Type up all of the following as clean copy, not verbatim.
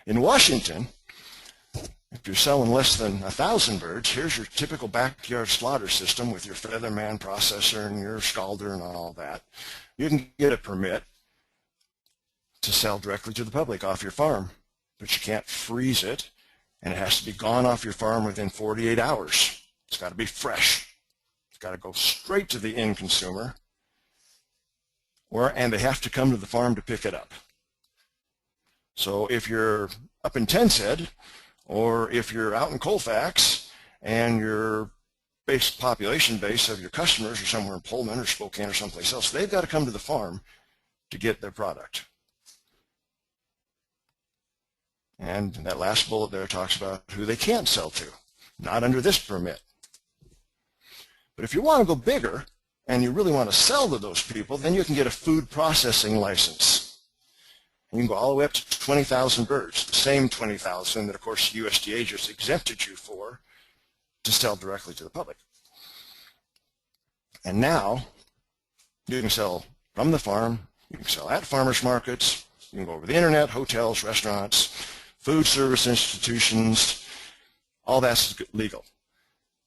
In Washington, if you're selling less than 1,000 birds, here's your typical backyard slaughter system with your Featherman processor and your scalder and all that. You can get a permit to sell directly to the public off your farm, but you can't freeze it, and it has to be gone off your farm within 48 hours. It's got to be fresh. It's got to go straight to the end consumer, and they have to come to the farm to pick it up. So if you're up in Tenshead, or if you're out in Colfax and your population base of your customers are somewhere in Pullman or Spokane or someplace else, they've got to come to the farm to get their product. And that last bullet there talks about who they can't sell to, not under this permit. But if you want to go bigger and you really want to sell to those people, then you can get a food processing license. You can go all the way up to 20,000 birds, the same 20,000 that, of course, USDA just exempted you for to sell directly to the public. And now you can sell from the farm, you can sell at farmers markets, you can go over the internet, hotels, restaurants, food service institutions, all that's legal.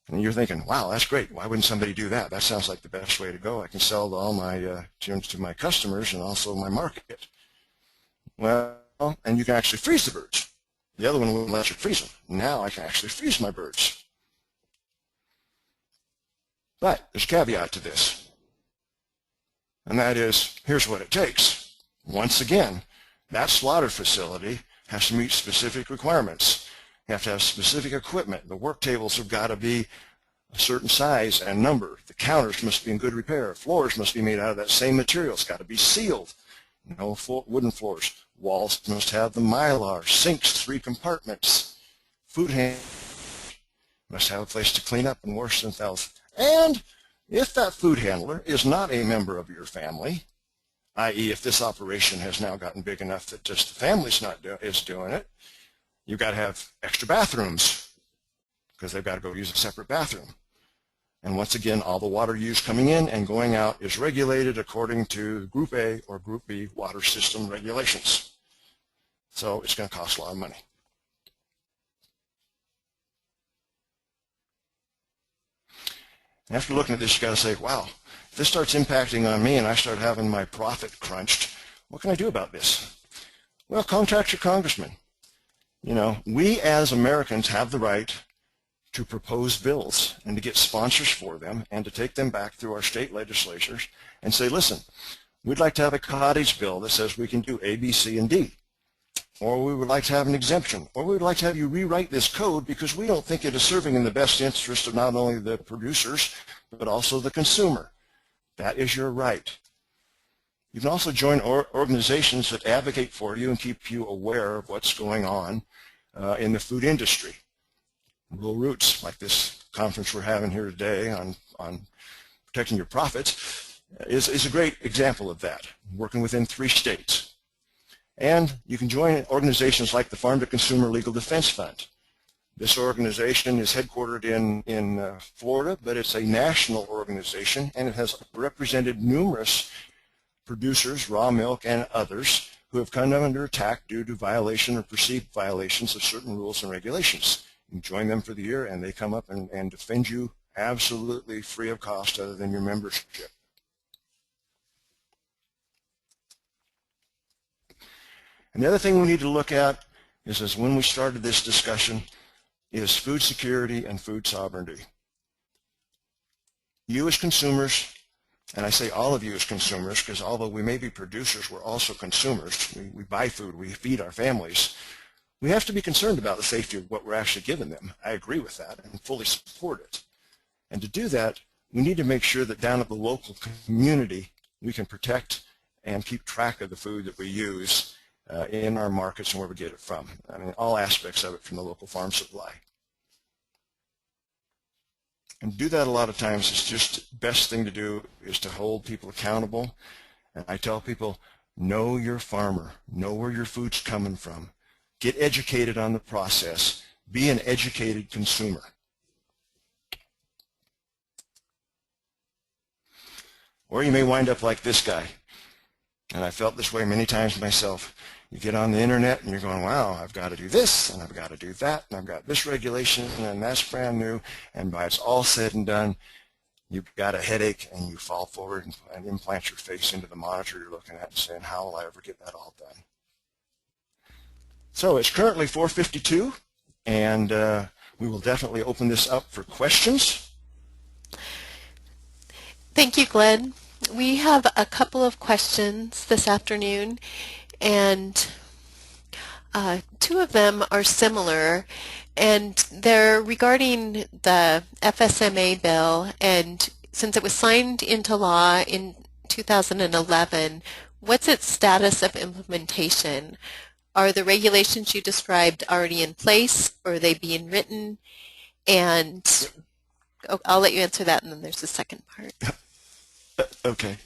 And you're thinking, wow, that's great. Why wouldn't somebody do that? That sounds like the best way to go. I can sell to all my to my customers and also my market. Well, and you can actually freeze the birds. The other one wouldn't let you freeze them. Now I can actually freeze my birds. But there's a caveat to this. And that is, here's what it takes. Once again, that slaughter facility has to meet specific requirements. You have to have specific equipment. The work tables have got to be a certain size and number. The counters must be in good repair. Floors must be made out of that same material. It's got to be sealed. No wooden floors. Walls must have the mylar. Sinks, 3 compartments. Food handlers must have a place to clean up and wash themselves. And if that food handler is not a member of your family, i.e. if this operation has now gotten big enough that just the family's is doing it, you've got to have extra bathrooms because they've got to go use a separate bathroom. And once again, all the water use coming in and going out is regulated according to Group A or Group B water system regulations. So it's going to cost a lot of money. And after looking at this, you've got to say, wow, if this starts impacting on me and I start having my profit crunched, what can I do about this? Well, contact your congressman. You know, we as Americans have the right to propose bills and to get sponsors for them and to take them back through our state legislatures and say, listen, we'd like to have a cottage bill that says we can do A, B, C, and D. Or we would like to have an exemption. Or we would like to have you rewrite this code because we don't think it is serving in the best interest of not only the producers, but also the consumer. That is your right. You can also join organizations that advocate for you and keep you aware of what's going on in the food industry. Rural Roots, like this conference we're having here today on protecting your profits, is a great example of that, working within 3 states. And you can join organizations like the Farm to Consumer Legal Defense Fund. This organization is headquartered in Florida, but it's a national organization, and it has represented numerous producers, raw milk, and others who have come under attack due to violation or perceived violations of certain rules and regulations. You join them for the year, and they come up and defend you absolutely free of cost other than your membership. And the other thing we need to look at is, as when we started this discussion, is food security and food sovereignty. You as consumers, and I say all of you as consumers, because although we may be producers, we're also consumers. We buy food, we feed our families. We have to be concerned about the safety of what we're actually giving them. I agree with that and fully support it. And to do that, we need to make sure that down at the local community, we can protect and keep track of the food that we use in our markets and where we get it from. I mean, all aspects of it from the local farm supply. And to do that a lot of times, it's just the best thing to do is to hold people accountable. And I tell people, know your farmer, know where your food's coming from. Get educated on the process. Be an educated consumer. Or you may wind up like this guy. And I felt this way many times myself. You get on the internet and you're going, wow, I've got to do this and I've got to do that and I've got this regulation and that's brand new, and by it's all said and done, you've got a headache and you fall forward and implant your face into the monitor you're looking at and saying, how will I ever get that all done? So it's currently 4:52, and we will definitely open this up for questions. Thank you, Glenn. We have a couple of questions this afternoon, and two of them are similar, and they're regarding the FSMA bill. And since it was signed into law in 2011, what's its status of implementation? Are the regulations you described already in place, or are they being written? And I'll let you answer that, and then there's the second part. Okay.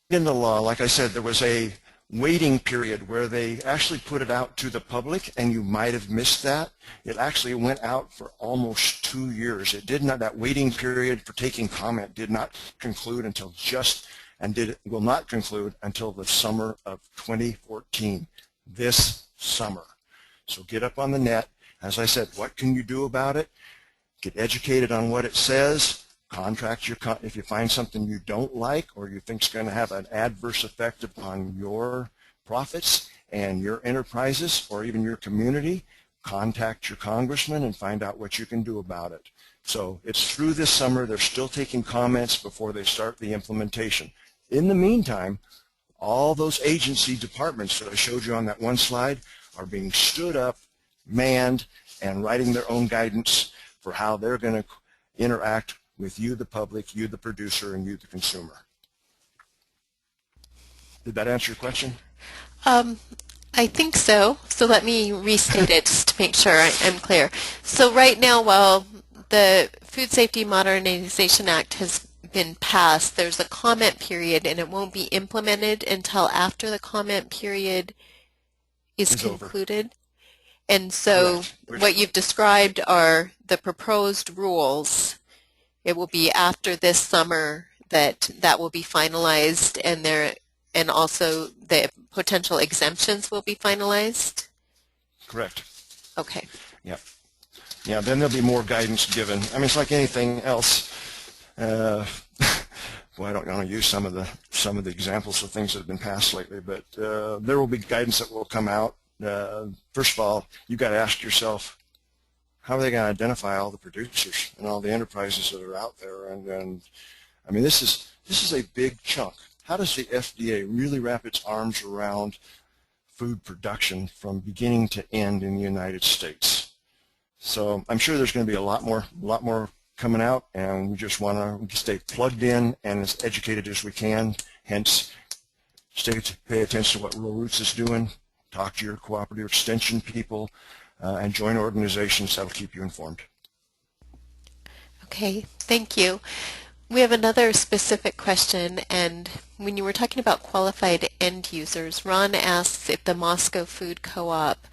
In the law, like I said, there was a waiting period where they actually put it out to the public, and you might have missed that. It actually went out for almost 2 years. It did not, that waiting period for taking comment did not conclude until will not conclude until the summer of 2014, this summer. So get up on the net. As I said, what can you do about it? Get educated on what it says. If you find something you don't like or you think is going to have an adverse effect upon your profits and your enterprises or even your community, contact your congressman and find out what you can do about it. So it's through this summer. They're still taking comments before they start the implementation. In the meantime, all those agency departments that I showed you on that one slide are being stood up, manned, and writing their own guidance for how they're going to interact with you, the public, you, the producer, and you, the consumer. Did that answer your question? I think so. So let me restate it just to make sure I'm clear. So right now, while the Food Safety Modernization Act has been passed, there's a comment period, and it won't be implemented until after the comment period is concluded. Over. And so what you've described are the proposed rules. It will be after this summer that will be finalized, and also the potential exemptions will be finalized? Correct. Okay. Yeah. Yeah, then there'll be more guidance given. I mean, it's like anything else. Well, I don't want to use some of the examples of things that have been passed lately, but there will be guidance that will come out. First of all, you've got to ask yourself, how are they going to identify all the producers and all the enterprises that are out there? And I mean, this is a big chunk. How does the FDA really wrap its arms around food production from beginning to end in the United States? So I'm sure there's going to be a lot more coming out, and we just want to stay plugged in and as educated as we can. Hence, pay attention to what Rural Roots is doing. Talk to your cooperative extension people, and join organizations that will keep you informed. Okay, thank you. We have another specific question, and when you were talking about qualified end users, Ron asks if the Moscow Food Co-op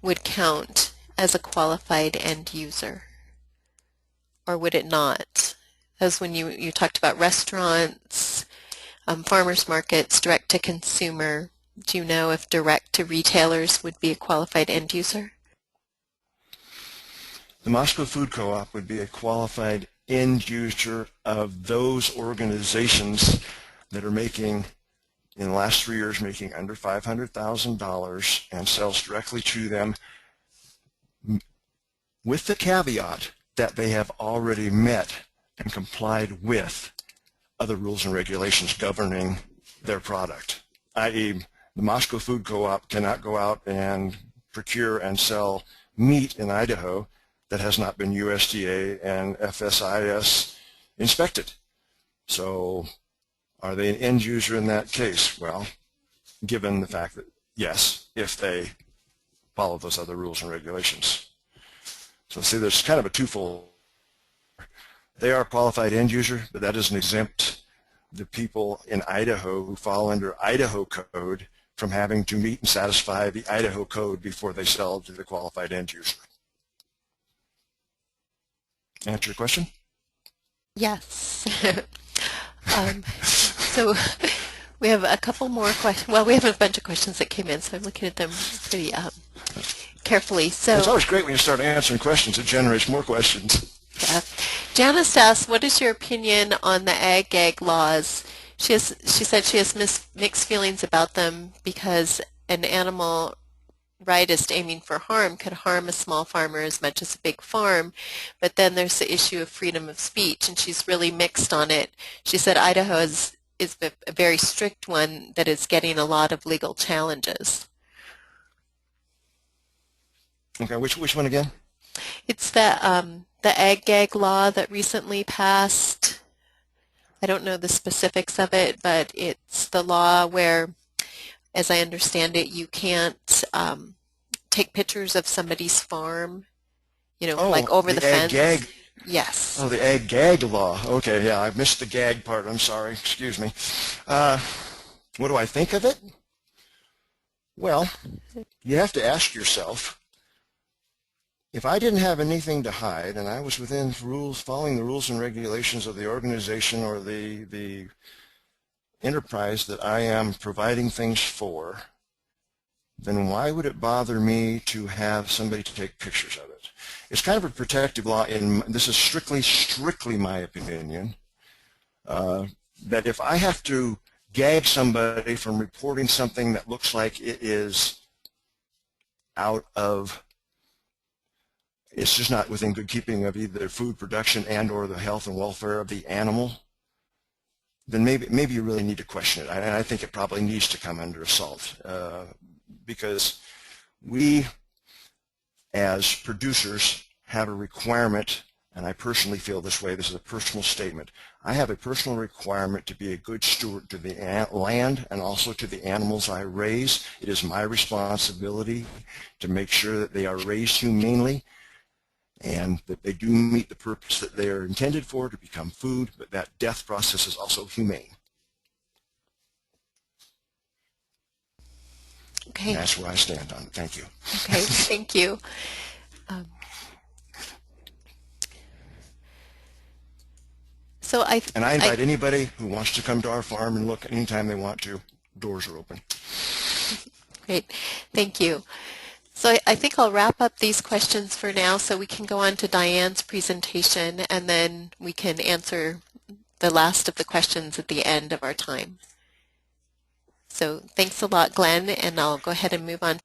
would count as a qualified end user, or would it not? As when you talked about restaurants, farmers markets, direct to consumer, do you know if direct to retailers would be a qualified end user? The Moscow Food Co-op would be a qualified end user of those organizations that are making, in the last 3 years, making under $500,000 and sells directly to them, with the caveat that they have already met and complied with other rules and regulations governing their product, i.e. the Moscow Food Co-op cannot go out and procure and sell meat in Idaho that has not been USDA and FSIS inspected. So are they an end user in that case? Well, given the fact that, yes, if they follow those other rules and regulations. So see, there's kind of a twofold. They are a qualified end user, but that doesn't exempt the people in Idaho who fall under Idaho code from having to meet and satisfy the Idaho code before they sell to the qualified end user. Answer your question? Yes. So We have a couple more questions. Well, we have a bunch of questions that came in, so I'm looking at them pretty carefully. So It's always great when you start answering questions. It generates more questions. yeah. Janice asks, what is your opinion on the ag-gag laws? She said she has mixed feelings about them because an animal rightist aiming for harm could harm a small farmer as much as a big farm, but then there's the issue of freedom of speech, and she's really mixed on it. She said Idaho is a very strict one that is getting a lot of legal challenges. Okay, which one again? It's the ag-gag law that recently passed. I don't know the specifics of it, but it's the law where, as I understand it, you can't take pictures of somebody's farm, like over the fence. Ag-gag. Yes. Oh, the ag-gag law. Okay, yeah, I missed the gag part. I'm sorry. Excuse me. What do I think of it? Well, you have to ask yourself, if I didn't have anything to hide and I was within rules, following the rules and regulations of the organization or the enterprise that I am providing things for, then why would it bother me to have somebody to take pictures of it? It's kind of a protective law, this is strictly my opinion, that if I have to gag somebody from reporting something that looks like it is it's just not within good keeping of either food production and or the health and welfare of the animal, then maybe you really need to question it. And I think it probably needs to come under assault because we as producers have a requirement, and I personally feel this way, this is a personal statement, I have a personal requirement to be a good steward to the land and also to the animals I raise. It is my responsibility to make sure that they are raised humanely and that they do meet the purpose that they are intended for, to become food, but that death process is also humane. Okay. And that's where I stand on it. Thank you. Okay, thank you. And I invite anybody who wants to come to our farm and look anytime they want to. Doors are open. Great, thank you. So I think I'll wrap up these questions for now so we can go on to Diane's presentation, and then we can answer the last of the questions at the end of our time. So thanks a lot, Glenn, and I'll go ahead and move on.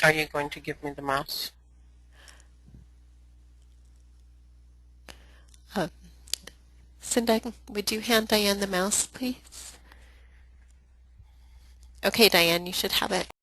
Are you going to give me the mouse? Cinda, would you hand Diane the mouse, please? Okay, Diane, you should have it.